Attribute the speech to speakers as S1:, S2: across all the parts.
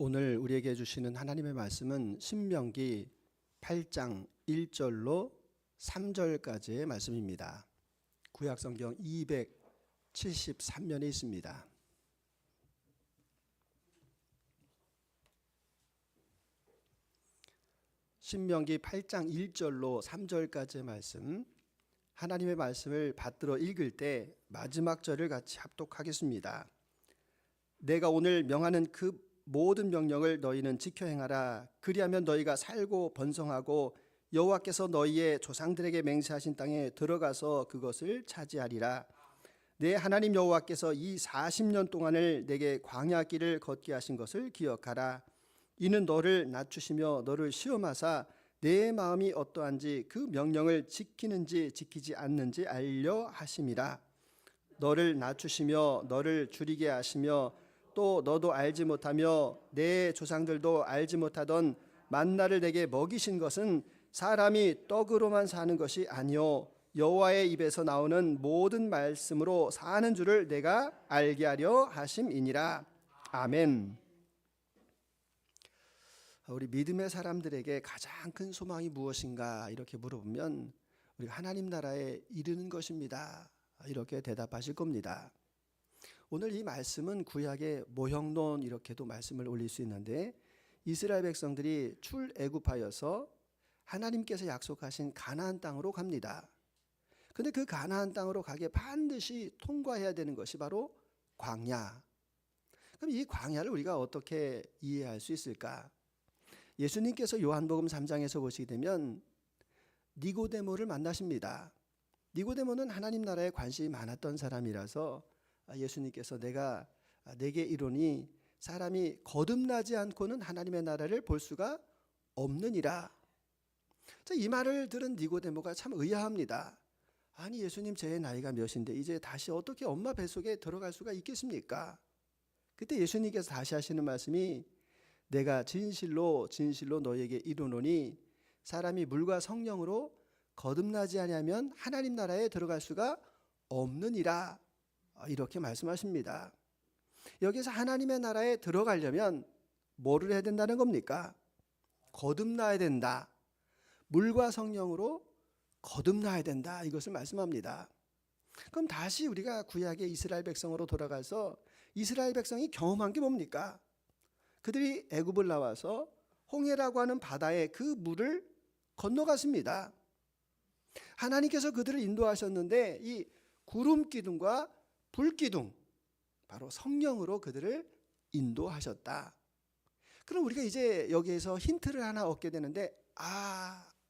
S1: 오늘 우리에게 주시는 하나님의 말씀은 신명기 8장 1절로 3절까지의 말씀입니다. 구약성경 273면에 있습니다. 신명기 8장 1절로 3절까지의 말씀, 하나님의 말씀을 받들어 읽을 때 마지막 절을 같이 합독하겠습니다. 내가 오늘 명하는 그 모든 명령을 너희는 지켜 행하라. 그리하면 너희가 살고 번성하고 여호와께서 너희의 조상들에게 맹세하신 땅에 들어가서 그것을 차지하리라. 내 하나님 여호와께서 이 40년 동안을 내게 광야 길을 걷게 하신 것을 기억하라. 이는 너를 낮추시며 너를 시험하사 내 마음이 어떠한지 그 명령을 지키는지 지키지 않는지 알려 하심이라. 너를 낮추시며 너를 줄이게 하시며 또 너도 알지 못하며 내 조상들도 알지 못하던 만나를 내게 먹이신 것은 사람이 떡으로만 사는 것이 아니요 여호와의 입에서 나오는 모든 말씀으로 사는 줄을 내가 알게 하려 하심이니라. 아멘. 우리 믿음의 사람들에게 가장 큰 소망이 무엇인가 이렇게 물어보면 우리가 하나님 나라에 이르는 것입니다. 이렇게 대답하실 겁니다. 오늘 이 말씀은 구약의 모형론 이렇게도 말씀을 올릴 수 있는데, 이스라엘 백성들이 출애굽하여서 하나님께서 약속하신 가나안 땅으로 갑니다. 그런데 그 가나안 땅으로 가게 반드시 통과해야 되는 것이 바로 광야. 그럼 이 광야를 우리가 어떻게 이해할 수 있을까? 예수님께서 요한복음 3장에서 보시게 되면 니고데모를 만나십니다. 니고데모는 하나님 나라에 관심이 많았던 사람이라서 예수님께서 내게 이르노니 사람이 거듭나지 않고는 하나님의 나라를 볼 수가 없느니라. 이 말을 들은 니고데모가 참 의아합니다. 아니 예수님, 제 나이가 몇인데 이제 다시 어떻게 엄마 뱃속에 들어갈 수가 있겠습니까? 그때 예수님께서 다시 하시는 말씀이, 내가 진실로 진실로 너희에게 이르노니 사람이 물과 성령으로 거듭나지 아니하면 하나님 나라에 들어갈 수가 없느니라. 이렇게 말씀하십니다. 여기서 하나님의 나라에 들어가려면 뭐를 해야 된다는 겁니까? 거듭나야 된다. 물과 성령으로 거듭나야 된다. 이것을 말씀합니다. 그럼 다시 우리가 구약의 이스라엘 백성으로 돌아가서 이스라엘 백성이 경험한 게 뭡니까? 그들이 애굽을 나와서 홍해라고 하는 바다의 그 물을 건너갔습니다. 하나님께서 그들을 인도하셨는데 이 구름 기둥과 불 기둥, 바로 성령으로 그들을 인도하셨다. 그럼 우리가 이제 여기에서 힌트를 하나 얻게 되는데,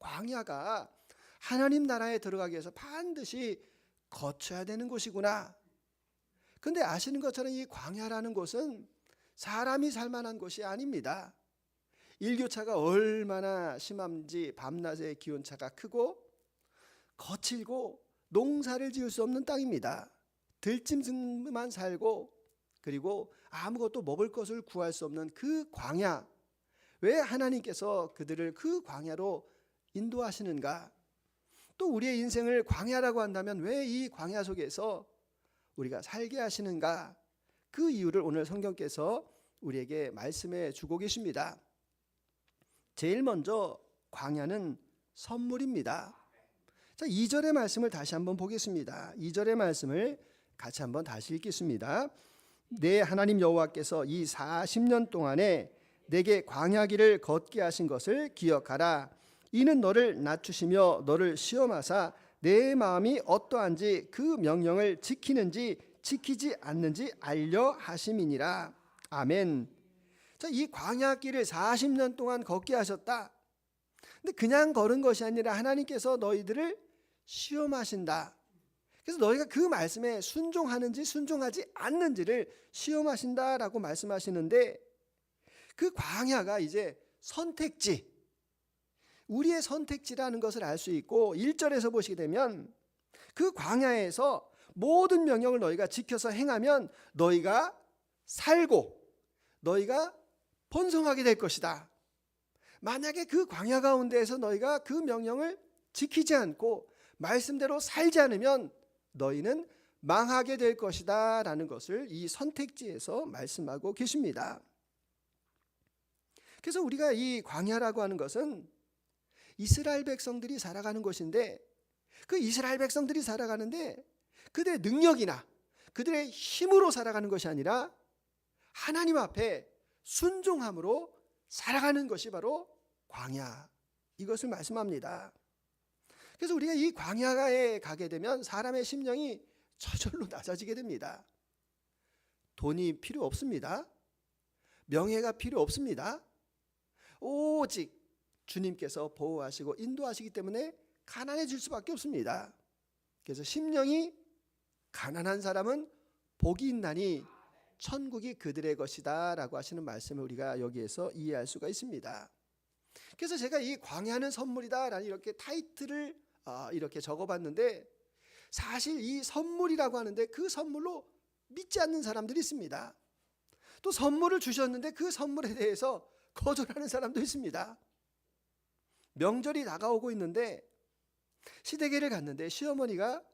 S1: 광야가 하나님 나라에 들어가기 위해서 반드시 거쳐야 되는 곳이구나. 그런데 아시는 것처럼 이 광야라는 곳은 사람이 살 만한 곳이 아닙니다. 일교차가 얼마나 심한지 밤낮의 기온차가 크고 거칠고 농사를 지을 수 없는 땅입니다. 들짐승만 살고 그리고 아무것도 먹을 것을 구할 수 없는 그 광야, 왜 하나님께서 그들을 그 광야로 인도하시는가? 또 우리의 인생을 광야라고 한다면 왜 이 광야 속에서 우리가 살게 하시는가? 그 이유를 오늘 성경께서 우리에게 말씀해 주고 계십니다. 제일 먼저 광야는 선물입니다. 자, 2절의 말씀을 다시 한번 보겠습니다. 2절의 말씀을 같이 한번 다시 읽겠습니다. 내 하나님 여호와께서 이 40년 동안에 내게 광야 길을 걷게 하신 것을 기억하라. 이는 너를 낮추시며 너를 시험하사 내 마음이 어떠한지 그 명령을 지키는지 지키지 않는지 알려 하심이니라. 아멘. 자, 이 광야 길을 40년 동안 걷게 하셨다. 근데 그냥 걸은 것이 아니라 하나님께서 너희들을 시험하신다. 그래서 너희가 그 말씀에 순종하는지 순종하지 않는지를 시험하신다라고 말씀하시는데, 그 광야가 이제 선택지, 우리의 선택지라는 것을 알 수 있고, 1절에서 보시게 되면 그 광야에서 모든 명령을 너희가 지켜서 행하면 너희가 살고 너희가 번성하게 될 것이다. 만약에 그 광야 가운데에서 너희가 그 명령을 지키지 않고 말씀대로 살지 않으면 너희는 망하게 될 것이다 라는 것을 이 선택지에서 말씀하고 계십니다. 그래서 우리가 이 광야라고 하는 것은 이스라엘 백성들이 살아가는 곳인데, 그 이스라엘 백성들이 살아가는데 그들의 능력이나 그들의 힘으로 살아가는 것이 아니라 하나님 앞에 순종함으로 살아가는 것이 바로 광야, 이것을 말씀합니다. 그래서 우리가 이 광야에 가게 되면 사람의 심령이 저절로 낮아지게 됩니다. 돈이 필요 없습니다. 명예가 필요 없습니다. 오직 주님께서 보호하시고 인도하시기 때문에 가난해질 수밖에 없습니다. 그래서 심령이 가난한 사람은 복이 있나니 천국이 그들의 것이다 라고 하시는 말씀을 우리가 여기에서 이해할 수가 있습니다. 그래서 제가 이 광야는 선물이다 라는 이렇게 타이틀을 이렇게 적어봤는데, 사실 이 선물이라고 하는데 그 선물로 믿지 않는 사람들이 있습니다. 또 선물을 주셨는데 그 선물에 대해서 거절하는 사람도 있습니다. 명절이 다가오고 있는데 시댁에를 갔는데 시어머니가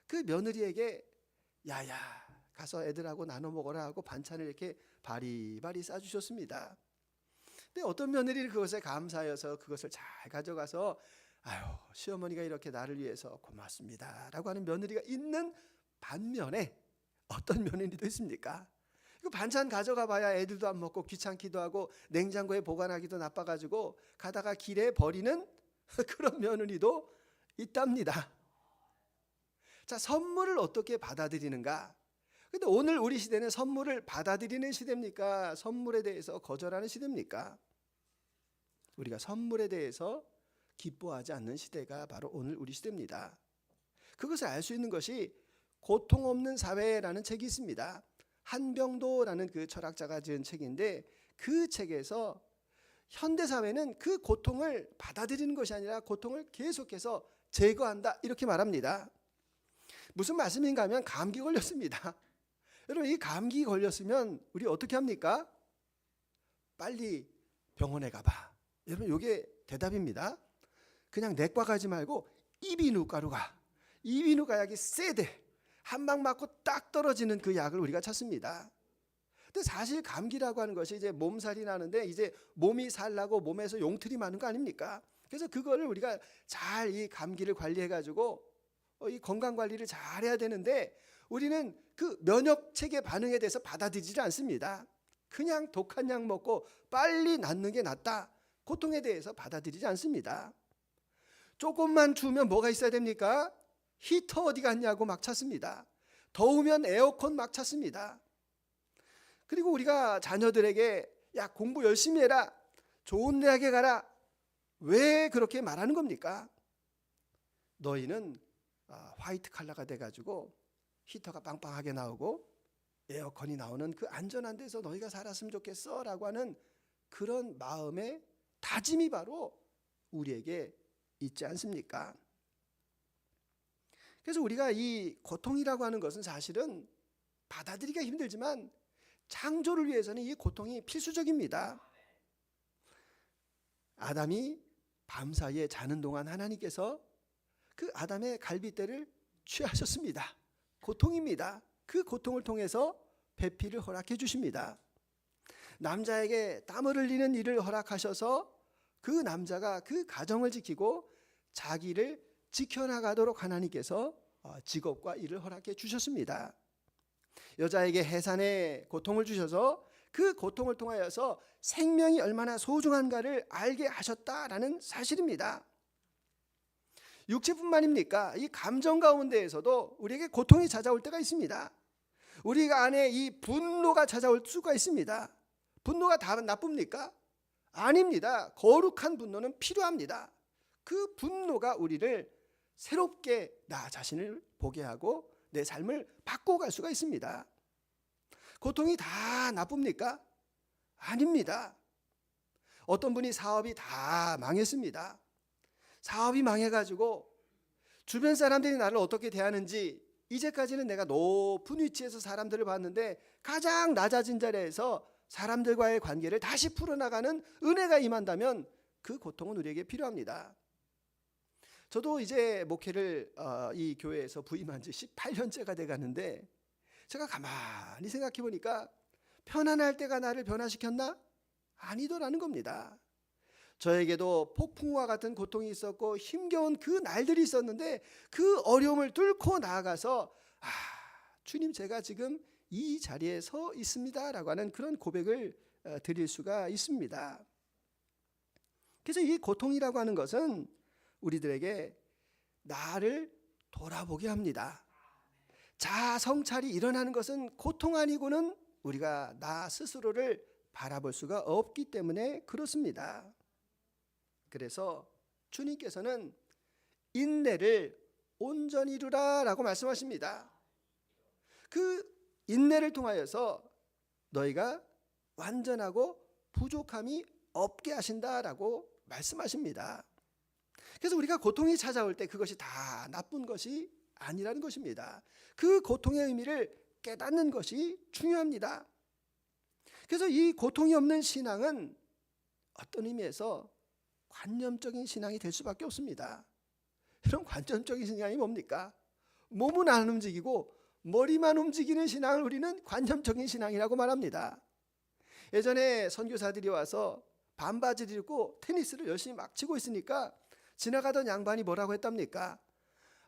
S1: 그 며느리에게 야야 가서 애들하고 나눠 먹어라 하고 반찬을 이렇게 바리바리 싸주셨습니다. 근데 어떤 며느리는 그것에 감사해서 그것을 잘 가져가서 아유 시어머니가 이렇게 나를 위해서 고맙습니다 라고 하는 며느리가 있는 반면에 어떤 며느리도 있습니까? 그 반찬 가져가 봐야 애들도 안 먹고 귀찮기도 하고 냉장고에 보관하기도 나빠가지고 가다가 길에 버리는 그런 며느리도 있답니다. 자, 선물을 어떻게 받아들이는가? 근데 오늘 우리 시대는 선물을 받아들이는 시대입니까? 선물에 대해서 거절하는 시대입니까? 우리가 선물에 대해서 기뻐하지 않는 시대가 바로 오늘 우리 시대입니다. 그것을 알 수 있는 것이 고통 없는 사회라는 책이 있습니다. 한병도라는 그 철학자가 지은 책인데, 그 책에서 현대사회는 그 고통을 받아들이는 것이 아니라 고통을 계속해서 제거한다 이렇게 말합니다. 무슨 말씀인가 하면 감기 걸렸습니다. 여러분 이 감기 걸렸으면 우리 어떻게 합니까? 빨리 병원에 가봐. 여러분 이게 대답입니다. 그냥 내과 가지 말고 이비인후과로 가. 이비인후과 약이 세대. 한 방 맞고 딱 떨어지는 그 약을 우리가 찾습니다. 근데 사실 감기라고 하는 것이 이제 몸살이 나는데 이제 몸이 살라고 몸에서 용틀이 많은 거 아닙니까? 그래서 그거를 우리가 잘 이 감기를 관리해 가지고 이 건강 관리를 잘 해야 되는데, 우리는 그 면역 체계 반응에 대해서 받아들이지 않습니다. 그냥 독한 약 먹고 빨리 낫는 게 낫다. 고통에 대해서 받아들이지 않습니다. 조금만 추우면 뭐가 있어야 됩니까? 히터 어디 갔냐고 막 찾습니다. 더우면 에어컨 막 찾습니다. 그리고 우리가 자녀들에게 야 공부 열심히 해라, 좋은 대학에 가라, 왜 그렇게 말하는 겁니까? 너희는 화이트 칼라가 돼가지고 히터가 빵빵하게 나오고 에어컨이 나오는 그 안전한 데서 너희가 살았으면 좋겠어 라고 하는 그런 마음의 다짐이 바로 우리에게 있지 않습니까? 그래서 우리가 이 고통이라고 하는 것은 사실은 받아들이기가 힘들지만 창조를 위해서는 이 고통이 필수적입니다. 아담이 밤사이에 자는 동안 하나님께서 그 아담의 갈빗대를 취하셨습니다. 고통입니다. 그 고통을 통해서 배필을 허락해 주십니다. 남자에게 땀을 흘리는 일을 허락하셔서 그 남자가 그 가정을 지키고 자기를 지켜나가도록 하나님께서 직업과 일을 허락해 주셨습니다. 여자에게 해산의 고통을 주셔서 그 고통을 통하여서 생명이 얼마나 소중한가를 알게 하셨다라는 사실입니다. 육체뿐만입니까? 이 감정 가운데에서도 우리에게 고통이 찾아올 때가 있습니다. 우리가 안에 이 분노가 찾아올 수가 있습니다. 분노가 다 나쁩니까? 아닙니다. 거룩한 분노는 필요합니다. 그 분노가 우리를 새롭게 나 자신을 보게 하고 내 삶을 바꿔갈 수가 있습니다. 고통이 다 나쁩니까? 아닙니다. 어떤 분이 사업이 다 망했습니다. 사업이 망해가지고 주변 사람들이 나를 어떻게 대하는지, 이제까지는 내가 높은 위치에서 사람들을 봤는데 가장 낮아진 자리에서 사람들과의 관계를 다시 풀어나가는 은혜가 임한다면 그 고통은 우리에게 필요합니다. 저도 이제 목회를 이 교회에서 부임한 지 18년째가 돼가는데 제가 가만히 생각해 보니까 편안할 때가 나를 변화시켰나? 아니더라는 겁니다. 저에게도 폭풍과 같은 고통이 있었고 힘겨운 그 날들이 있었는데 그 어려움을 뚫고 나아가서 주님, 제가 지금 이 자리에 서 있습니다 라고 하는 그런 고백을 드릴 수가 있습니다. 그래서 이 고통이라고 하는 것은 우리들에게 나를 돌아보게 합니다. 자아 성찰이 일어나는 것은 고통 아니고는 우리가 나 스스로를 바라볼 수가 없기 때문에 그렇습니다. 그래서 주님께서는 인내를 온전히 이루라 라고 말씀하십니다. 그 인내를 통하여서 너희가 완전하고 부족함이 없게 하신다라고 말씀하십니다. 그래서 우리가 고통이 찾아올 때 그것이 다 나쁜 것이 아니라는 것입니다. 그 고통의 의미를 깨닫는 것이 중요합니다. 그래서 이 고통이 없는 신앙은 어떤 의미에서 관념적인 신앙이 될 수밖에 없습니다. 이런 관념적인 신앙이 뭡니까? 몸은 안 움직이고 머리만 움직이는 신앙을 우리는 관념적인 신앙이라고 말합니다. 예전에 선교사들이 와서 반바지를 입고 테니스를 열심히 막 치고 있으니까 지나가던 양반이 뭐라고 했답니까?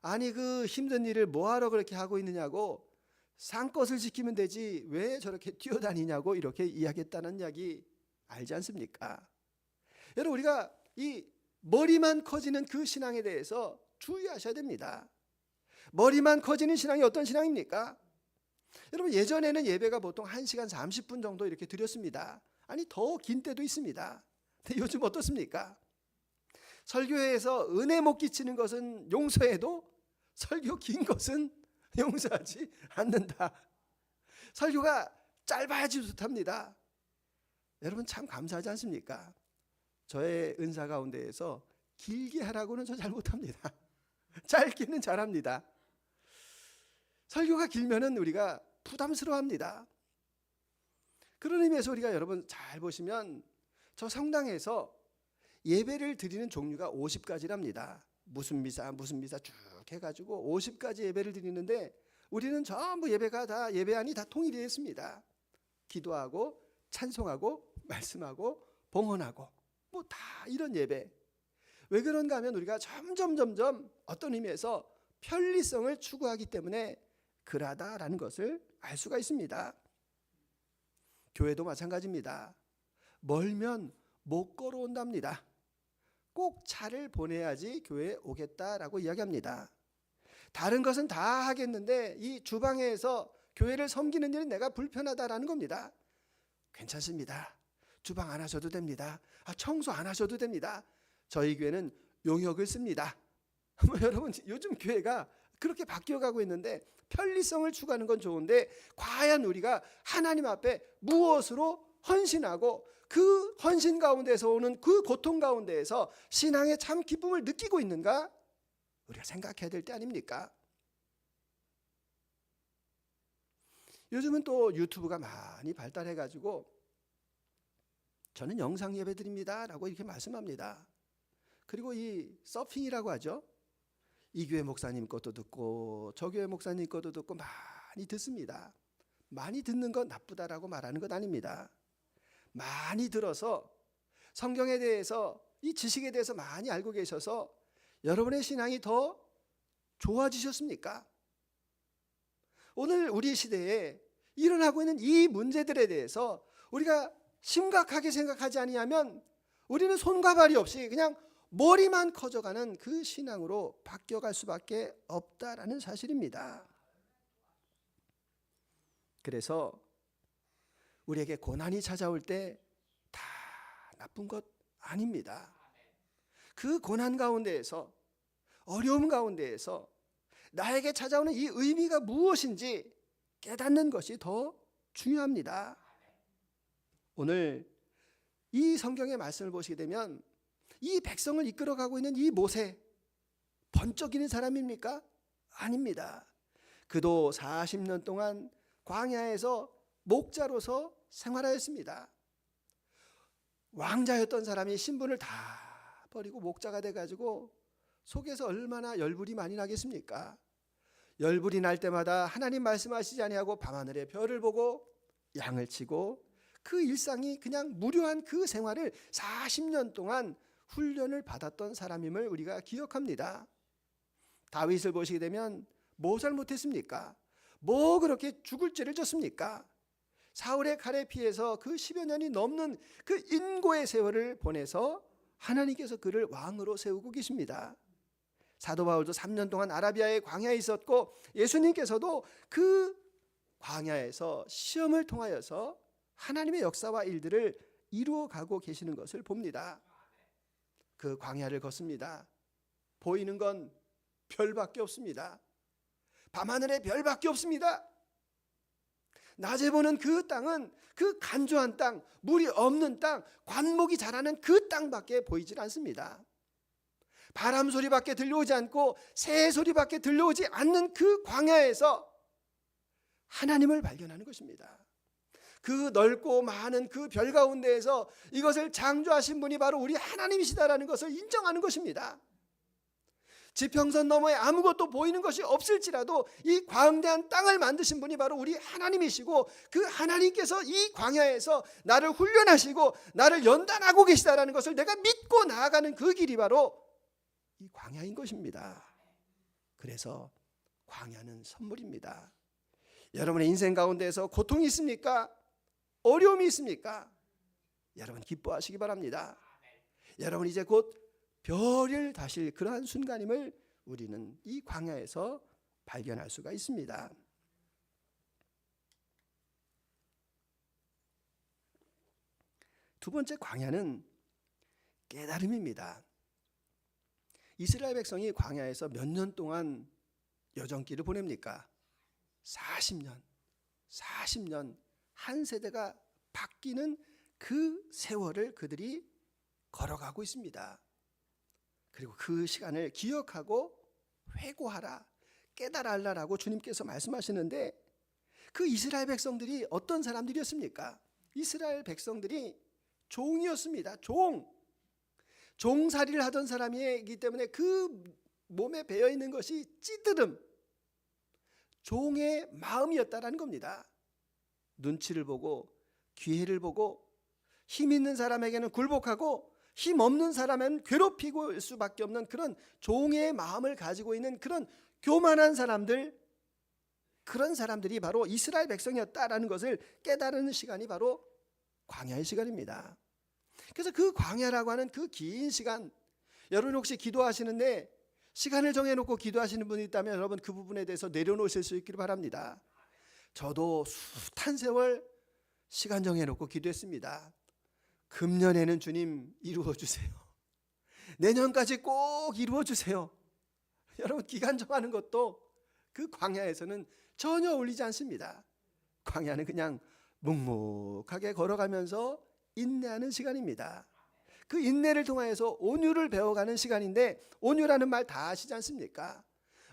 S1: 아니, 그 힘든 일을 뭐하러 그렇게 하고 있느냐고, 상껏을 지키면 되지 왜 저렇게 뛰어다니냐고 이렇게 이야기했다는 이야기 알지 않습니까? 여러분, 우리가 이 머리만 커지는 그 신앙에 대해서 주의하셔야 됩니다. 머리만 커지는 신앙이 어떤 신앙입니까? 여러분, 예전에는 예배가 보통 1시간 30분 정도 이렇게 드렸습니다. 아니, 더 긴 때도 있습니다. 근데 요즘 어떻습니까? 설교회에서 은혜 못 끼치는 것은 용서해도 설교 긴 것은 용서하지 않는다. 설교가 짧아야지 좋답니다. 여러분, 참 감사하지 않습니까? 저의 은사 가운데에서 길게 하라고는 저 잘 못합니다. 짧게는 잘합니다. 설교가 길면은 우리가 부담스러워합니다. 그런 의미에서 우리가 여러분 잘 보시면 저 성당에서 예배를 드리는 종류가 50가지랍니다. 무슨 미사 쭉 해가지고 50가지 예배를 드리는데 우리는 전부 예배가 다 예배안이 다 통일되어 있습니다. 기도하고 찬송하고 말씀하고 봉헌하고 뭐 다 이런 예배. 왜 그런가 하면 우리가 점점 어떤 의미에서 편리성을 추구하기 때문에 그러하다라는 것을 알 수가 있습니다. 교회도 마찬가지입니다. 멀면 못 걸어온답니다. 꼭 차를 보내야지 교회에 오겠다라고 이야기합니다. 다른 것은 다 하겠는데 이 주방에서 교회를 섬기는 일은 내가 불편하다라는 겁니다. 괜찮습니다. 주방 안 하셔도 됩니다. 청소 안 하셔도 됩니다. 저희 교회는 용역을 씁니다. 여러분, 요즘 교회가 그렇게 바뀌어가고 있는데 편리성을 추구하는 건 좋은데 과연 우리가 하나님 앞에 무엇으로 헌신하고 그 헌신 가운데서 오는 그 고통 가운데에서 신앙의 참 기쁨을 느끼고 있는가? 우리가 생각해야 될 때 아닙니까? 요즘은 또 유튜브가 많이 발달해가지고 저는 영상 예배 드립니다 라고 이렇게 말씀합니다. 그리고 이 서핑이라고 하죠. 이 교회 목사님 것도 듣고 저 교회 목사님 것도 듣고 많이 듣습니다. 많이 듣는 건 나쁘다라고 말하는 건 아닙니다. 많이 들어서 성경에 대해서 이 지식에 대해서 많이 알고 계셔서 여러분의 신앙이 더 좋아지셨습니까? 오늘 우리 시대에 일어나고 있는 이 문제들에 대해서 우리가 심각하게 생각하지 아니하면 우리는 손과 발이 없이 그냥 머리만 커져가는 그 신앙으로 바뀌어갈 수밖에 없다라는 사실입니다. 그래서 우리에게 고난이 찾아올 때 다 나쁜 것 아닙니다. 그 고난 가운데에서 어려움 가운데에서 나에게 찾아오는 이 의미가 무엇인지 깨닫는 것이 더 중요합니다. 오늘 이 성경의 말씀을 보시게 되면 이 백성을 이끌어가고 있는 이 모세, 번쩍이는 사람입니까? 아닙니다. 그도 40년 동안 광야에서 목자로서 생활하였습니다. 왕자였던 사람이 신분을 다 버리고 목자가 돼가지고 속에서 얼마나 열불이 많이 나겠습니까? 열불이 날 때마다 하나님 말씀하시지 아니하고 밤하늘의 별을 보고 양을 치고 그 일상이 그냥 무료한 그 생활을 40년 동안 훈련을 받았던 사람임을 우리가 기억합니다. 다윗을 보시게 되면 뭐 잘못했습니까? 뭐 그렇게 죽을 죄를 졌습니까? 사울의 칼에 피해서 그 10여 년이 넘는 그 인고의 세월을 보내서 하나님께서 그를 왕으로 세우고 계십니다. 사도 바울도 3년 동안 아라비아의 광야에 있었고 예수님께서도 그 광야에서 시험을 통하여서 하나님의 역사와 일들을 이루어가고 계시는 것을 봅니다. 그 광야를 걷습니다. 보이는 건 별밖에 없습니다. 밤하늘에 별밖에 없습니다. 낮에 보는 그 땅은 그 간조한 땅, 물이 없는 땅, 관목이 자라는 그 땅밖에 보이질 않습니다. 바람 소리밖에 들려오지 않고 새 소리밖에 들려오지 않는 그 광야에서 하나님을 발견하는 것입니다. 그 넓고 많은 그 별 가운데에서 이것을 창조하신 분이 바로 우리 하나님이시다라는 것을 인정하는 것입니다. 지평선 너머에 아무것도 보이는 것이 없을지라도 이 광대한 땅을 만드신 분이 바로 우리 하나님이시고 그 하나님께서 이 광야에서 나를 훈련하시고 나를 연단하고 계시다라는 것을 내가 믿고 나아가는 그 길이 바로 이 광야인 것입니다. 그래서 광야는 선물입니다. 여러분의 인생 가운데에서 고통이 있습니까? 어려움이 있습니까? 여러분 기뻐하시기 바랍니다. 여러분 이제 곧 별을 다실 그러한 순간임을 우리는 이 광야에서 발견할 수가 있습니다. 두 번째 광야는 깨달음입니다. 이스라엘 백성이 광야에서 몇 년 동안 여정길을 보냅니까? 40년 한 세대가 바뀌는 그 세월을 그들이 걸어가고 있습니다. 그리고 그 시간을 기억하고 회고하라, 깨달아라라고 주님께서 말씀하시는데 그 이스라엘 백성들이 어떤 사람들이었습니까? 이스라엘 백성들이 종이었습니다. 종살이를 하던 사람이기 때문에 그 몸에 배어있는 것이 찌들음, 종의 마음이었다라는 겁니다. 눈치를 보고 기회를 보고 힘 있는 사람에게는 굴복하고 힘 없는 사람은 괴롭히고 수밖에 없는 그런 종의 마음을 가지고 있는 그런 교만한 사람들, 그런 사람들이 바로 이스라엘 백성이었다라는 것을 깨달은 시간이 바로 광야의 시간입니다. 그래서 그 광야라고 하는 그 긴 시간, 여러분 혹시 기도하시는데 시간을 정해놓고 기도하시는 분이 있다면 여러분 그 부분에 대해서 내려놓으실 수 있기를 바랍니다. 저도 숱한 세월 시간 정해놓고 기도했습니다. 금년에는 주님 이루어주세요. 내년까지 꼭 이루어주세요. 여러분 기간 정하는 것도 그 광야에서는 전혀 어울리지 않습니다. 광야는 그냥 묵묵하게 걸어가면서 인내하는 시간입니다. 그 인내를 통하여서 온유를 배워가는 시간인데 온유라는 말 다 아시지 않습니까?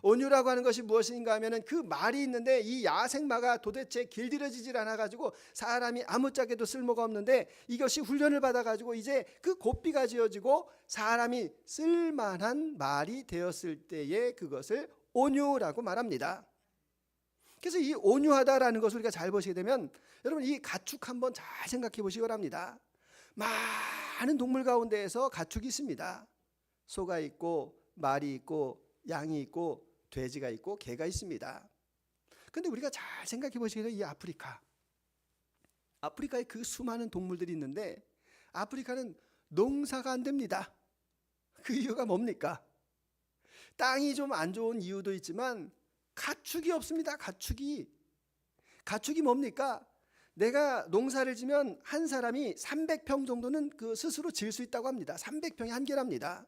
S1: 온유라고 하는 것이 무엇인가 하면은 그 말이 있는데 이 야생마가 도대체 길들여지질 않아 가지고 사람이 아무짝에도 쓸모가 없는데 이것이 훈련을 받아 가지고 이제 그 고삐가 지어지고 사람이 쓸만한 말이 되었을 때에 그것을 온유라고 말합니다. 그래서 이 온유하다라는 것을 우리가 잘 보시게 되면 여러분 이 가축 한번 잘 생각해 보시기 바랍니다. 많은 동물 가운데에서 가축이 있습니다. 소가 있고 말이 있고 양이 있고 돼지가 있고 개가 있습니다. 그런데 우리가 잘 생각해 보시게 되면 이 아프리카에 그 수많은 동물들이 있는데 아프리카는 농사가 안 됩니다. 그 이유가 뭡니까? 땅이 좀 안 좋은 이유도 있지만 가축이 없습니다. 가축이 뭡니까? 내가 농사를 지면 한 사람이 300평 정도는 그 스스로 지을 수 있다고 합니다. 300평이 한계랍니다.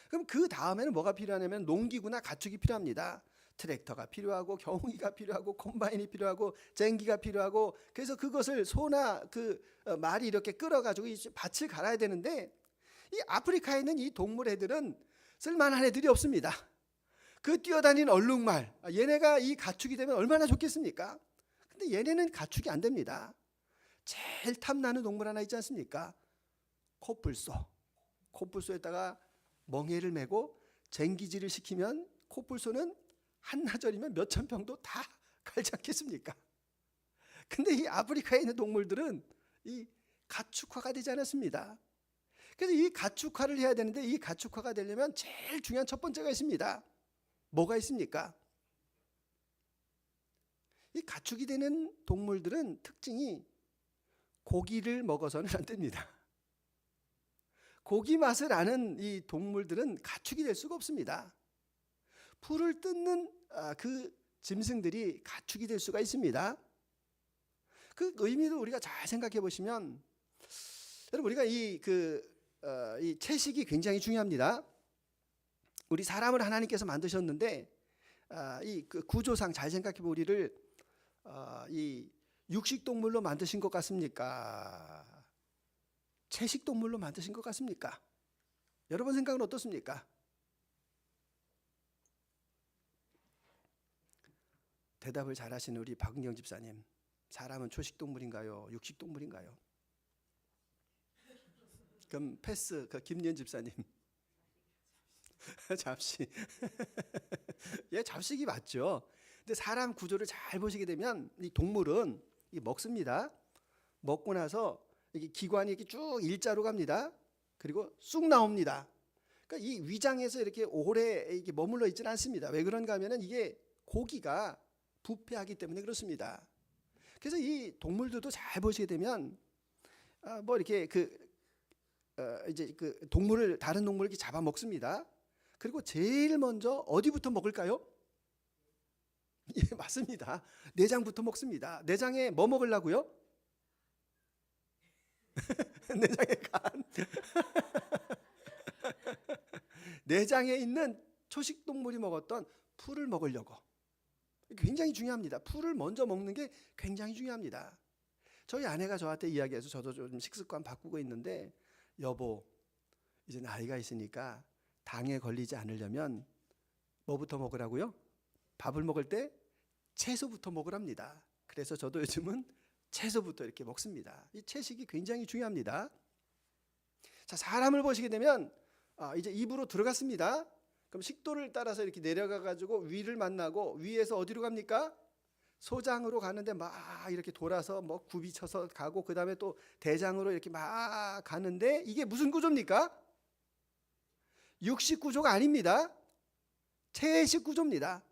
S1: 그럼 그 다음에는 뭐가 필요하냐면 농기구나 가축이 필요합니다. 트랙터가 필요하고 경운기가 필요하고 콤바인이 필요하고 쟁기가 필요하고 그래서 그것을 소나 그 말이 이렇게 끌어가지고 이 밭을 갈아야 되는데 이 아프리카에 있는 이 동물 애들은 쓸만한 애들이 없습니다. 그 뛰어다니는 얼룩말, 얘네가 이 가축이 되면 얼마나 좋겠습니까? 근데 얘네는 가축이 안 됩니다. 제일 탐나는 동물 하나 있지 않습니까? 코뿔소에다가 멍에를 메고 쟁기질을 시키면 코뿔소는 한나절이면 몇천 평도 다 갈지 않겠습니까? 근데 이 아프리카에 있는 동물들은 이 가축화가 되지 않았습니다. 그래서 이 가축화를 해야 되는데 이 가축화가 되려면 제일 중요한 첫 번째가 있습니다. 뭐가 있습니까? 이 가축이 되는 동물들은 특징이 고기를 먹어서는 안 됩니다. 고기 맛을 아는 이 동물들은 가축이 될 수가 없습니다. 풀을 뜯는 그 짐승들이 가축이 될 수가 있습니다. 그 의미를 우리가 잘 생각해 보시면, 여러분 우리가 이 채식이 굉장히 중요합니다. 우리 사람을 하나님께서 만드셨는데 이 구조상 잘 생각해 보면 우리를 이 육식 동물로 만드신 것 같습니까? 채식 동물로 만드신 것 같습니까? 여러분 생각은 어떻습니까? 대답을 잘하시는 우리 박은경 집사님, 사람은 초식 동물인가요? 육식 동물인가요? 그럼 패스. 김연 집사님. 잡식. 예, 잡식이 맞죠. 근데 사람 구조를 잘 보시게 되면 이 동물은 먹습니다. 먹고 나서 이게 기관이 이렇게 쭉 일자로 갑니다. 그리고 쑥 나옵니다. 그러니까 이 위장에서 이렇게 오래 이렇게 머물러 있지는 않습니다. 왜 그런가 하면은 이게 고기가 부패하기 때문에 그렇습니다. 그래서 이 동물들도 잘 보시게 되면 뭐 이렇게 이제 동물을 다른 동물을 이렇게 잡아 먹습니다. 그리고 제일 먼저 어디부터 먹을까요? 예, 맞습니다. 내장부터 먹습니다. 내장에 뭐 먹으려고요? 내장에 간. 내장에 있는 초식 동물이 먹었던 풀을 먹으려고. 굉장히 중요합니다. 풀을 먼저 먹는 게 굉장히 중요합니다. 저희 아내가 저한테 이야기해서 저도 좀 식습관 바꾸고 있는데, 여보, 이제 나이가 있으니까 당에 걸리지 않으려면 뭐부터 먹으라고요? 밥을 먹을 때 채소부터 먹으랍니다. 그래서 저도 요즘은 채소부터 이렇게 먹습니다. 이 채식이 굉장히 중요합니다. 자, 사람을 보시게 되면 이제 입으로 들어갔습니다. 그럼 식도를 따라서 이렇게 내려가 가지고 위를 만나고, 위에서 어디로 갑니까? 소장으로 가는데 막 이렇게 돌아서 뭐 굽이쳐서 가고, 그 다음에 또 대장으로 이렇게 막 가는데, 이게 무슨 구조입니까? 육식 구조가 아닙니다. 채식 구조입니다.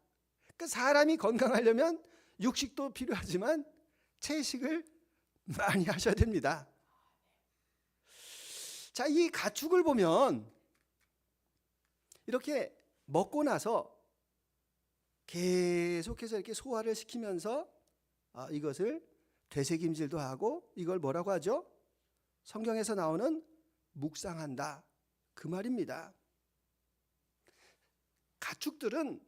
S1: 그러니까 사람이 건강하려면 육식도 필요하지만 채식을 많이 하셔야 됩니다. 자, 이 가축을 보면 이렇게 먹고 나서 계속해서 이렇게 소화를 시키면서 이것을 되새김질도 하고, 이걸 뭐라고 하죠? 성경에서 나오는 묵상한다, 그 말입니다. 가축들은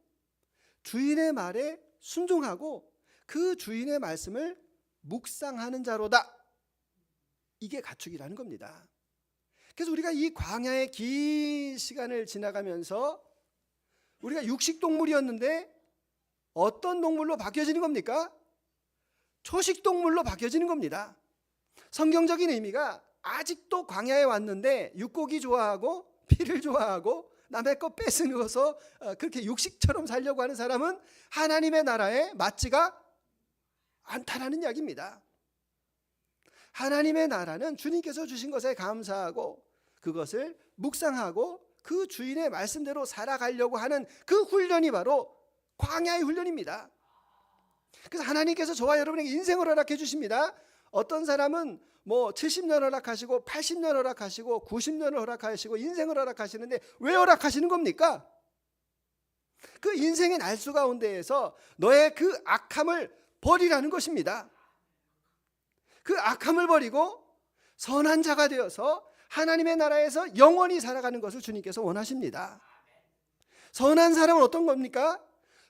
S1: 주인의 말에 순종하고 그 주인의 말씀을 묵상하는 자로다. 이게 가축이라는 겁니다. 그래서 우리가 이 광야의 긴 시간을 지나가면서 우리가 육식 동물이었는데 어떤 동물로 바뀌어지는 겁니까? 초식 동물로 바뀌어지는 겁니다. 성경적인 의미가, 아직도 광야에 왔는데 육고기 좋아하고 피를 좋아하고 남의 거 뺏으면서 그렇게 육식처럼 살려고 하는 사람은 하나님의 나라에 맞지가 않다라는 이야기입니다. 하나님의 나라는 주님께서 주신 것에 감사하고 그것을 묵상하고 그 주인의 말씀대로 살아가려고 하는 그 훈련이 바로 광야의 훈련입니다. 그래서 하나님께서 저와 여러분에게 인생을 허락해 주십니다. 어떤 사람은 뭐 70년 허락하시고 80년 허락하시고 90년을 허락하시고 인생을 허락하시는데 왜 허락하시는 겁니까? 그 인생의 날수 가운데에서 너의 그 악함을 버리라는 것입니다. 그 악함을 버리고 선한 자가 되어서 하나님의 나라에서 영원히 살아가는 것을 주님께서 원하십니다. 선한 사람은 어떤 겁니까?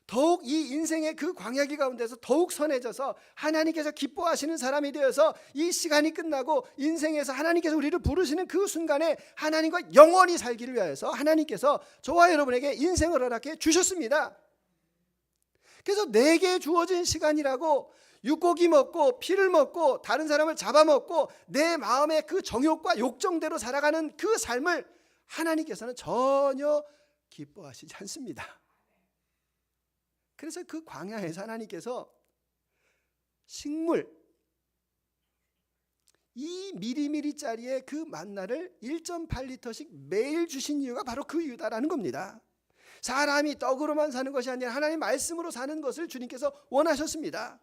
S1: 더욱 이 인생의 그 광야기 가운데서 더욱 선해져서 하나님께서 기뻐하시는 사람이 되어서 이 시간이 끝나고 인생에서 하나님께서 우리를 부르시는 그 순간에 하나님과 영원히 살기를 위하여서 하나님께서 저와 여러분에게 인생을 허락해 주셨습니다. 그래서 내게 주어진 시간이라고 육고기 먹고 피를 먹고 다른 사람을 잡아먹고 내 마음의 그 정욕과 욕정대로 살아가는 그 삶을 하나님께서는 전혀 기뻐하시지 않습니다. 그래서 그 광야에서 하나님께서 식물, 이 미리미리짜리의 그 만나를 1.8리터씩 매일 주신 이유가 바로 그 이유다라는 겁니다. 사람이 떡으로만 사는 것이 아니라 하나님의 말씀으로 사는 것을 주님께서 원하셨습니다.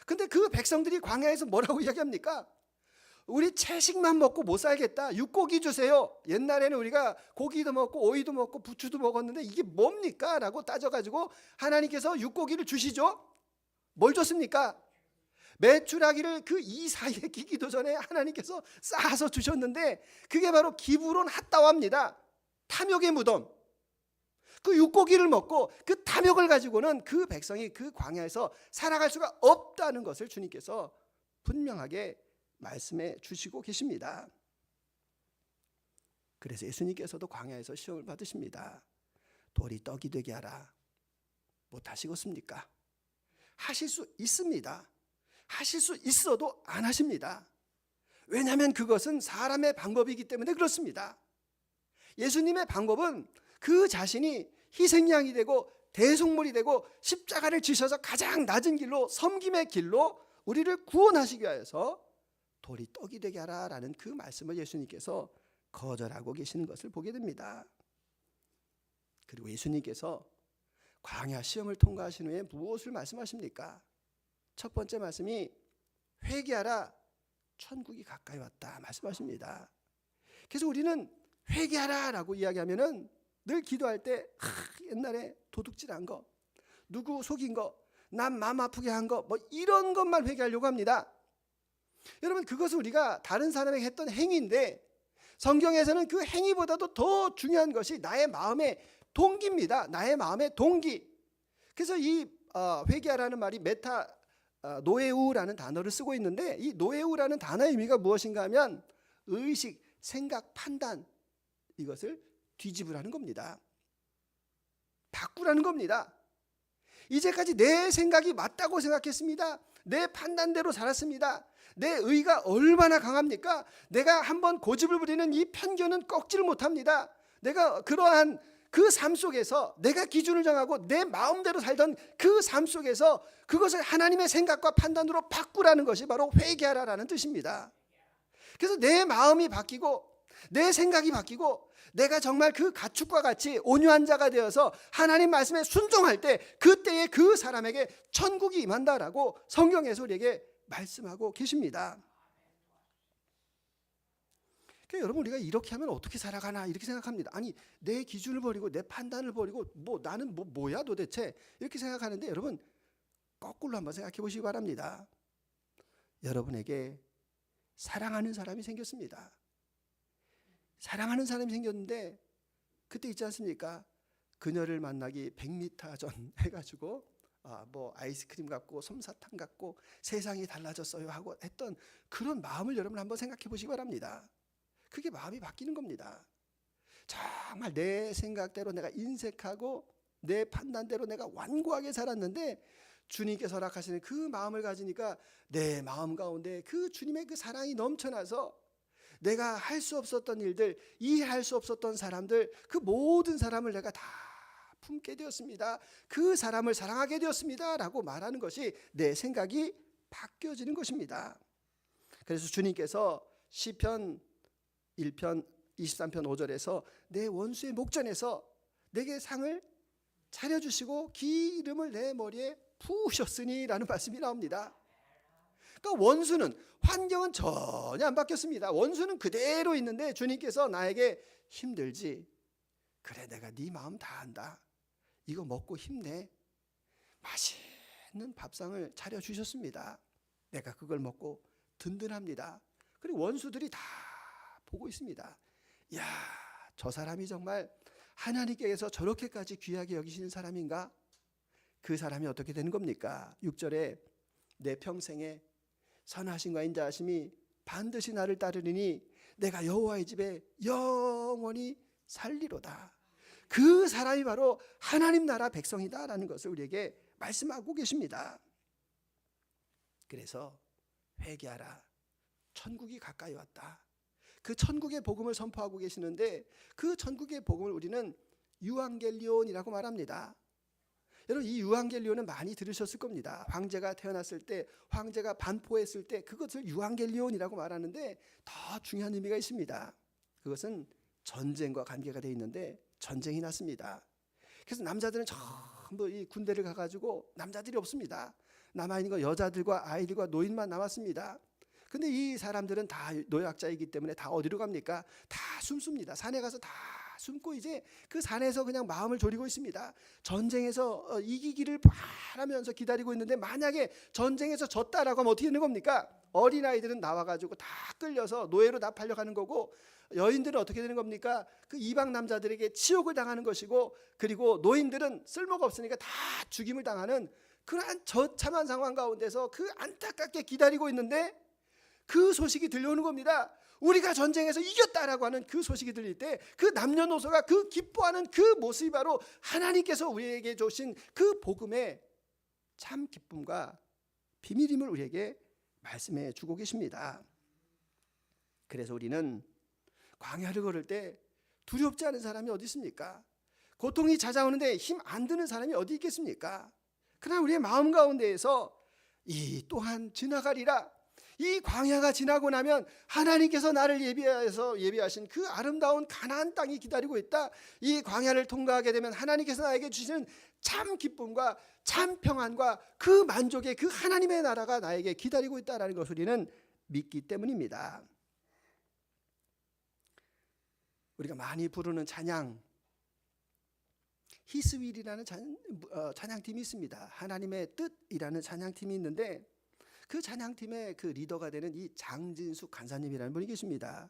S1: 근데 그 백성들이 광야에서 뭐라고 이야기합니까? 우리 채식만 먹고 못 살겠다. 육고기 주세요. 옛날에는 우리가 고기도 먹고 오이도 먹고 부추도 먹었는데 이게 뭡니까? 라고 따져가지고 하나님께서 육고기를 주시죠. 뭘 줬습니까? 메추라기를 그 이 사이에 끼기도 전에 하나님께서 쌓아서 주셨는데 그게 바로 기브론 핫다와입니다. 탐욕의 무덤. 그 육고기를 먹고 그 탐욕을 가지고는 그 백성이 그 광야에서 살아갈 수가 없다는 것을 주님께서 분명하게 말씀해 주시고 계십니다. 그래서 예수님께서도 광야에서 시험을 받으십니다. 돌이 떡이 되게 하라. 못하시겠습니까? 하실 수 있습니다. 하실 수 있어도 안 하십니다. 왜냐하면 그것은 사람의 방법이기 때문에 그렇습니다. 예수님의 방법은 그 자신이 희생양이 되고 대속물이 되고 십자가를 지셔서 가장 낮은 길로 섬김의 길로 우리를 구원하시기 위해서 돌이 떡이 되게 하라라는 그 말씀을 예수님께서 거절하고 계시는 것을 보게 됩니다. 그리고 예수님께서 광야 시험을 통과하신 후에 무엇을 말씀하십니까? 첫 번째 말씀이 회개하라, 천국이 가까이 왔다 말씀하십니다. 그래서 우리는 회개하라라고 이야기하면은 늘 기도할 때 옛날에 도둑질한 거, 누구 속인 거, 남 마음 아프게 한 거, 뭐 이런 것만 회개하려고 합니다. 여러분, 그것은 우리가 다른 사람에게 했던 행위인데 성경에서는 그 행위보다도 더 중요한 것이 나의 마음의 동기입니다. 나의 마음의 동기. 그래서 이 회개하라는 말이 메타 노에우라는 단어를 쓰고 있는데 이 노에우라는 단어의 의미가 무엇인가 하면 의식, 생각, 판단 이것을 뒤집으라는 겁니다. 바꾸라는 겁니다. 이제까지 내 생각이 맞다고 생각했습니다. 내 판단대로 살았습니다. 내 의가 얼마나 강합니까? 내가 한번 고집을 부리는 이 편견은 꺾지를 못합니다. 내가 그러한 그 삶 속에서 내가 기준을 정하고 내 마음대로 살던 그 삶 속에서 그것을 하나님의 생각과 판단으로 바꾸라는 것이 바로 회개하라라는 뜻입니다. 그래서 내 마음이 바뀌고 내 생각이 바뀌고 내가 정말 그 가축과 같이 온유한 자가 되어서 하나님 말씀에 순종할 때 그때에 그 사람에게 천국이 임한다라고 성경에서 우리에게 말씀하고 계십니다. 그러니까 여러분, 우리가 이렇게 하면 어떻게 살아가나 이렇게 생각합니다. 아니, 내 기준을 버리고 내 판단을 버리고 나는 뭐야 도대체 이렇게 생각하는데 여러분, 거꾸로 한번 생각해 보시기 바랍니다. 여러분에게 사랑하는 사람이 생겼습니다. 사랑하는 사람이 생겼는데 그때 있지 않습니까? 그녀를 만나기 100m 전 해가지고 아이스크림 같고 솜사탕 같고 세상이 달라졌어요 하고 했던 그런 마음을 여러분 한번 생각해 보시기 바랍니다. 그게 마음이 바뀌는 겁니다. 정말 내 생각대로 내가 인색하고 내 판단대로 내가 완고하게 살았는데 주님께서 허락하시는 그 마음을 가지니까 내 마음 가운데 그 주님의 그 사랑이 넘쳐나서 내가 할 수 없었던 일들, 이해할 수 없었던 사람들, 그 모든 사람을 내가 다 품게 되었습니다. 그 사람을 사랑하게 되었습니다 라고 말하는 것이 내 생각이 바뀌어지는 것입니다. 그래서 주님께서 시편 1편 23편 5절에서 내 원수의 목전에서 내게 상을 차려주시고 기름을 내 머리에 부으셨으니 라는 말씀이 나옵니다. 그러니까 원수는, 환경은 전혀 안 바뀌었습니다. 원수는 그대로 있는데 주님께서 나에게 힘들지? 그래, 내가 네 마음 다 안다. 이거 먹고 힘내. 맛있는 밥상을 차려주셨습니다. 내가 그걸 먹고 든든합니다. 그리고 원수들이 다 보고 있습니다. 야, 저 사람이 정말 하나님께서 저렇게까지 귀하게 여기시는 사람인가? 그 사람이 어떻게 되는 겁니까? 6절에 내 평생에 선하심과 인자하심이 반드시 나를 따르리니 내가 여호와의 집에 영원히 살리로다. 그 사람이 바로 하나님 나라 백성이다라는 것을 우리에게 말씀하고 계십니다. 그래서 회개하라, 천국이 가까이 왔다. 그 천국의 복음을 선포하고 계시는데 그 천국의 복음을 우리는 유앙겔리온이라고 말합니다. 여러분 이 유앙겔리온은 많이 들으셨을 겁니다. 황제가 태어났을 때, 황제가 반포했을 때 그것을 유앙겔리온이라고 말하는데 더 중요한 의미가 있습니다. 그것은 전쟁과 관계가 되어 있는데 전쟁이 났습니다. 그래서 남자들은 전부 이 군대를 가가지고 남자들이 없습니다. 남아있는 건 여자들과 아이들과 노인만 남았습니다. 근데 이 사람들은 다 노약자이기 때문에 다 어디로 갑니까? 다 숨습니다. 산에 가서 다 숨고 이제 그 산에서 그냥 마음을 졸이고 있습니다. 전쟁에서 이기기를 바라면서 기다리고 있는데 만약에 전쟁에서 졌다라고 하면 어떻게 되는 겁니까? 어린아이들은 나와가지고 다 끌려서 노예로 다 팔려가는 거고, 여인들은 어떻게 되는 겁니까? 그 이방 남자들에게 치욕을 당하는 것이고, 그리고 노인들은 쓸모가 없으니까 다 죽임을 당하는 그러한 처참한 상황 가운데서 그 안타깝게 기다리고 있는데 그 소식이 들려오는 겁니다. 우리가 전쟁에서 이겼다라고 하는 그 소식이 들릴 때 그 남녀노소가 그 기뻐하는 그 모습이 바로 하나님께서 우리에게 주신 그 복음의 참 기쁨과 비밀임을 우리에게 말씀해 주고 계십니다. 그래서 우리는 광야를 걸을 때 두렵지 않은 사람이 어디 있습니까? 고통이 찾아오는데 힘 안 드는 사람이 어디 있겠습니까? 그러나 우리의 마음 가운데에서 이 또한 지나가리라, 이 광야가 지나고 나면 하나님께서 나를 예비하신 그 아름다운 가나안 땅이 기다리고 있다. 이 광야를 통과하게 되면 하나님께서 나에게 주시는 참 기쁨과 참 평안과 그 만족의 그 하나님의 나라가 나에게 기다리고 있다라는 것을 우리는 믿기 때문입니다. 우리가 많이 부르는 찬양, 히스윌이라는 찬양팀이 있습니다. 하나님의 뜻이라는 찬양팀이 있는데 그 찬양팀의 그 리더가 되는 이 장진숙 간사님이라는 분이 계십니다.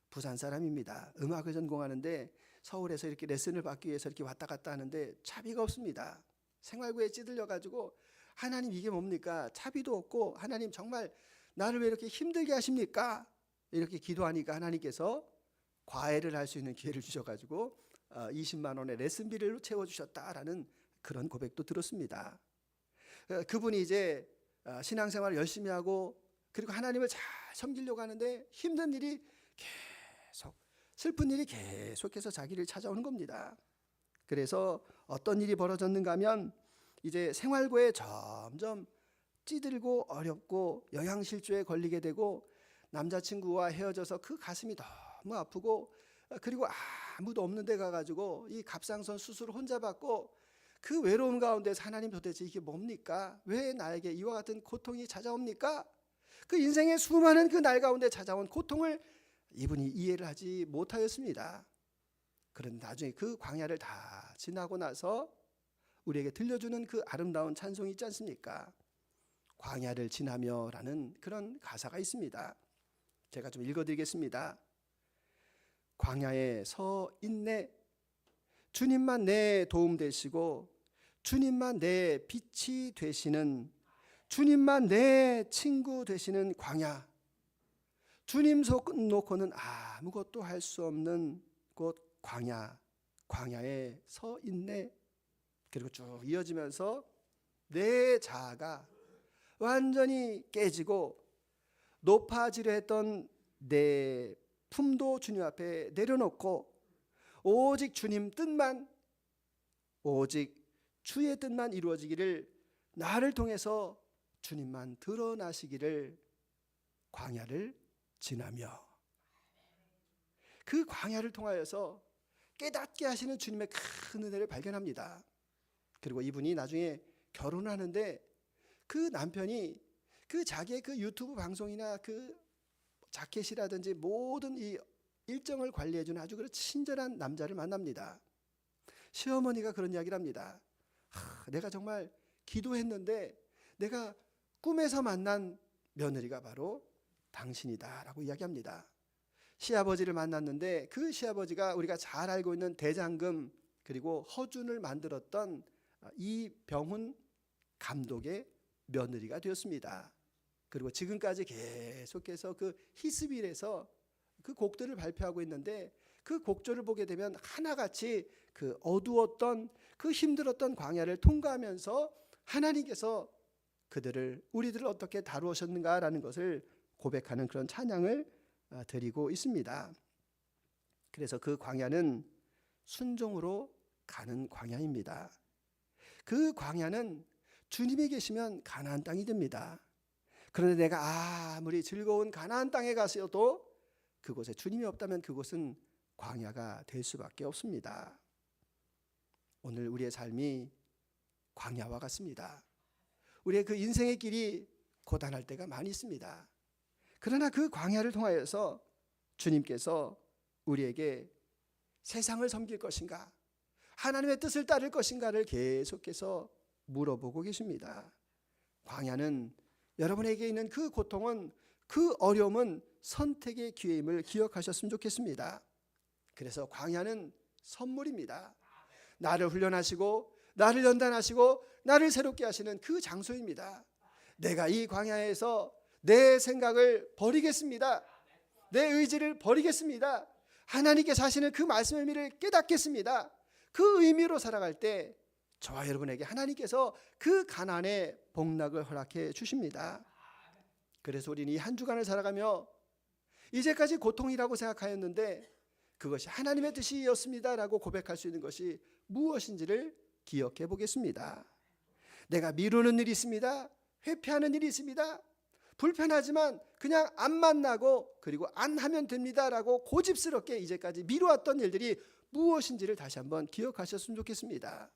S1: 부산 사람입니다. 음악을 전공하는데 서울에서 이렇게 레슨을 받기 위해서 이렇게 왔다 갔다 하는데 차비가 없습니다. 생활고에 찌들려 가지고 하나님 이게 뭡니까? 차비도 없고 하나님 정말 나를 왜 이렇게 힘들게 하십니까? 이렇게 기도하니까 하나님께서 과외를 할 수 있는 기회를 주셔가지고 20만 원의 레슨비를 채워주셨다라는 그런 고백도 들었습니다. 그분이 이제 신앙생활을 열심히 하고 그리고 하나님을 잘 섬기려고 하는데 힘든 일이 계속, 슬픈 일이 계속해서 자기를 찾아오는 겁니다. 그래서 어떤 일이 벌어졌는가 하면 이제 생활고에 점점 찌들고 어렵고 영양실조에 걸리게 되고 남자친구와 헤어져서 그 가슴이 너무 아프고 그리고 아무도 없는 데 가가지고 이 갑상선 수술을 혼자 받고 그 외로움 가운데서 하나님 도대체 이게 뭡니까? 왜 나에게 이와 같은 고통이 찾아옵니까? 그 인생의 수많은 그 날 가운데 찾아온 고통을 이분이 이해를 하지 못하였습니다. 그런데 나중에 그 광야를 다 지나고 나서 우리에게 들려주는 그 아름다운 찬송이 있지 않습니까? 광야를 지나며라는 그런 가사가 있습니다. 제가 좀 읽어드리겠습니다. 광야에 서 있네, 주님만 내 도움 되시고 주님만 내 빛이 되시는, 주님만 내 친구 되시는 광야, 주님 손 놓고는 아무것도 할 수 없는 곳 광야, 광야에 서 있네. 그리고 쭉 이어지면서 내 자아가 완전히 깨지고 높아지려 했던 내 품도 주님 앞에 내려놓고 오직 주님 뜻만, 오직 주의 뜻만 이루어지기를, 나를 통해서 주님만 드러나시기를 광야를 지나며, 그 광야를 통하여서 깨닫게 하시는 주님의 큰 은혜를 발견합니다. 그리고 이분이 나중에 결혼하는데 그 남편이 그 자기의 그 유튜브 방송이나 그 자켓이라든지 모든 이 일정을 관리해주는 아주 그런 친절한 남자를 만납니다. 시어머니가 그런 이야기를 합니다. 내가 정말 기도했는데 내가 꿈에서 만난 며느리가 바로 당신이다 라고 이야기합니다. 시아버지를 만났는데 그 시아버지가 우리가 잘 알고 있는 대장금 그리고 허준을 만들었던 이병훈 감독의 며느리가 되었습니다. 그리고 지금까지 계속해서 그 히스빌에서 그 곡들을 발표하고 있는데 그 곡조를 보게 되면 하나같이 그 어두웠던 그 힘들었던 광야를 통과하면서 하나님께서 우리들을 어떻게 다루셨는가라는 것을 고백하는 그런 찬양을 드리고 있습니다. 그래서 그 광야는 순종으로 가는 광야입니다. 그 광야는 주님이 계시면 가나안 땅이 됩니다. 그런데 내가 아무리 즐거운 가나안 땅에 가서도 그곳에 주님이 없다면 그곳은 광야가 될 수밖에 없습니다. 오늘 우리의 삶이 광야와 같습니다. 우리의 그 인생의 길이 고단할 때가 많이 있습니다. 그러나 그 광야를 통하여서 주님께서 우리에게 세상을 섬길 것인가, 하나님의 뜻을 따를 것인가를 계속해서 물어보고 계십니다. 광야는 여러분에게 있는 그 고통은, 그 어려움은 선택의 기회임을 기억하셨으면 좋겠습니다. 그래서 광야는 선물입니다. 나를 훈련하시고 나를 연단하시고 나를 새롭게 하시는 그 장소입니다. 내가 이 광야에서 내 생각을 버리겠습니다. 내 의지를 버리겠습니다. 하나님께서 하시는 그 말씀의 의미를 깨닫겠습니다. 그 의미로 살아갈 때 저와 여러분에게 하나님께서 그 가나안의 복락을 허락해 주십니다. 그래서 우리는 이 한 주간을 살아가며 이제까지 고통이라고 생각하였는데 그것이 하나님의 뜻이었습니다라고 고백할 수 있는 것이 무엇인지를 기억해 보겠습니다. 내가 미루는 일이 있습니다. 회피하는 일이 있습니다. 불편하지만 그냥 안 만나고 그리고 안 하면 됩니다라고 고집스럽게 이제까지 미루었던 일들이 무엇인지를 다시 한번 기억하셨으면 좋겠습니다.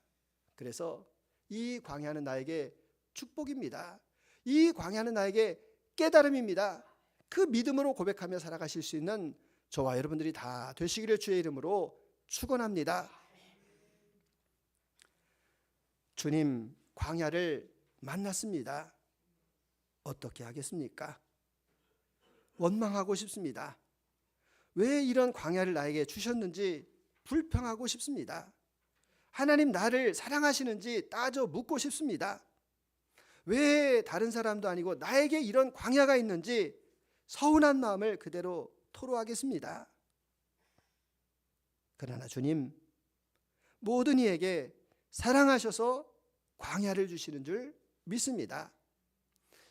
S1: 그래서 이 광야는 나에게 축복입니다. 이 광야는 나에게 깨달음입니다. 그 믿음으로 고백하며 살아가실 수 있는 저와 여러분들이 다 되시기를 주의 이름으로 축원합니다. 주님 광야를 만났습니다. 어떻게 하겠습니까? 원망하고 싶습니다. 왜 이런 광야를 나에게 주셨는지 불평하고 싶습니다. 하나님 나를 사랑하시는지 따져 묻고 싶습니다. 왜 다른 사람도 아니고 나에게 이런 광야가 있는지 서운한 마음을 그대로 토로하겠습니다. 그러나 주님 모든 이에게 사랑하셔서 광야를 주시는 줄 믿습니다.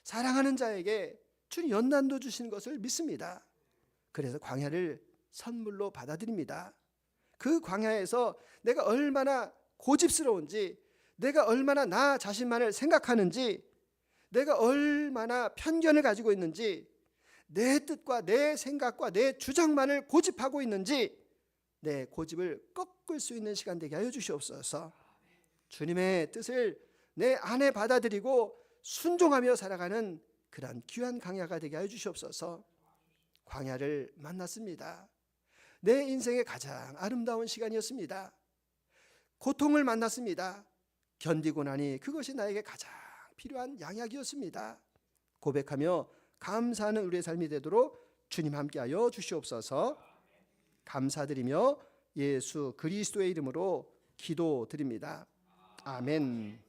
S1: 사랑하는 자에게 주님 연단도 주시는 것을 믿습니다. 그래서 광야를 선물로 받아들입니다. 그 광야에서 내가 얼마나 고집스러운지, 내가 얼마나 나 자신만을 생각하는지, 내가 얼마나 편견을 가지고 있는지, 내 뜻과 내 생각과 내 주장만을 고집하고 있는지 내 고집을 꺾을 수 있는 시간 되게 하여 주시옵소서. 주님의 뜻을 내 안에 받아들이고 순종하며 살아가는 그런 귀한 광야가 되게 하여 주시옵소서. 광야를 만났습니다. 내 인생의 가장 아름다운 시간이었습니다. 고통을 만났습니다. 견디고 나니 그것이 나에게 가장 필요한 양약이었습니다. 고백하며 감사하는 우리의 삶이 되도록 주님 함께하여 주시옵소서. 감사드리며 예수 그리스도의 이름으로 기도드립니다. 아멘.